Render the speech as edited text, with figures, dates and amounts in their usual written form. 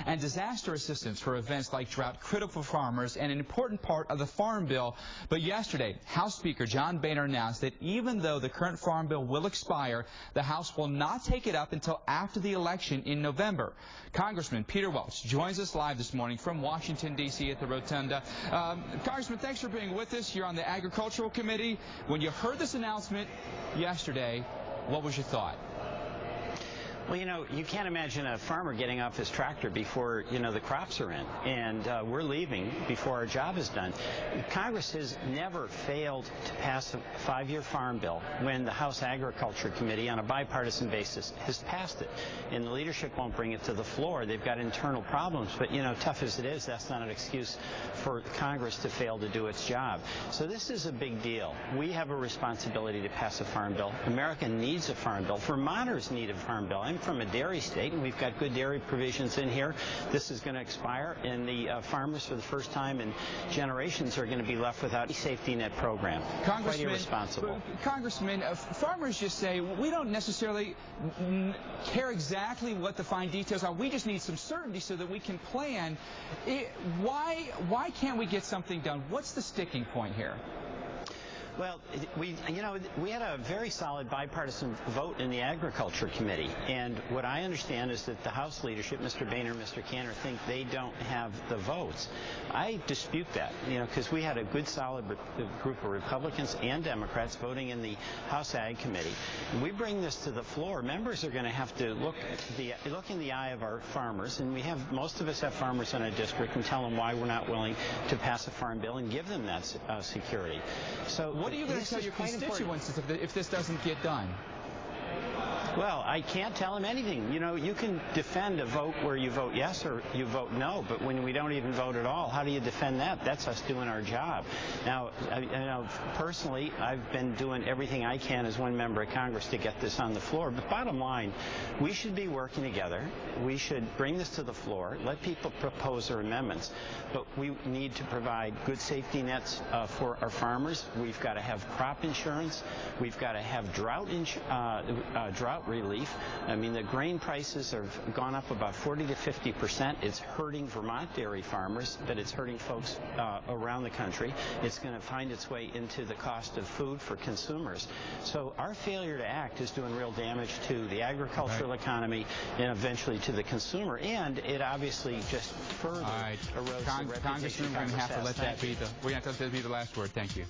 and disaster assistance for events like drought, critical for farmers and an important part of the Farm Bill. But yesterday, House Speaker John Boehner announced that even though the current Farm Bill will expire, the House will not take it up until after the election in November. Congressman Peter Welch joins us live this morning from Washington, D.C. at the Rotunda. Congressman, thanks for being with us. You're on the Agricultural Committee. When you heard this announcement yesterday, what was your thought? Well, you can't imagine a farmer getting off his tractor before, the crops are in. And we're leaving before our job is done. Congress has never failed to pass a 5-year farm bill when the House Agriculture Committee on a bipartisan basis has passed it. And the leadership won't bring it to the floor. They've got internal problems. But, tough as it is, that's not an excuse for Congress to fail to do its job. So this is a big deal. We have a responsibility to pass a farm bill. America needs a farm bill. Vermonters need a farm bill. I'm from a dairy state, and we've got good dairy provisions in here. This is going to expire, and the farmers, for the first time in generations, are going to be left without a safety net program. Quite irresponsible. Congressman, farmers just say, we don't necessarily care exactly what the fine details are. We just need some certainty so that we can plan. Why can't we get something done? What's the sticking point here? Well, we had a very solid bipartisan vote in the Agriculture Committee, and what I understand is that the House leadership, Mr. Boehner, Mr. Cantor, think they don't have the votes. I dispute that, because we had a good, solid group of Republicans and Democrats voting in the House Ag Committee. And we bring this to the floor. Members are going to have to look in the eye of our farmers, and most of us have farmers in our district, and tell them why we're not willing to pass a farm bill and give them that security. So. What are you going to tell your constituents if this doesn't get done? Well, I can't tell them anything. You can defend a vote where you vote yes or you vote no, but when we don't even vote at all, how do you defend that? That's us doing our job. Now, personally, I've been doing everything I can as one member of Congress to get this on the floor. But bottom line, we should be working together. We should bring this to the floor, let people propose their amendments. But we need to provide good safety nets for our farmers. We've got to have crop insurance. We've got to have drought relief. I mean, the grain prices have gone up about 40 to 50%. It's hurting Vermont dairy farmers, but it's hurting folks around the country. It's going to find its way into the cost of food for consumers. So our failure to act is doing real damage to the agricultural economy and eventually to the consumer. And it obviously just further erodes the reputation. Congressman, we're going to have to let that be the last word. Thank you.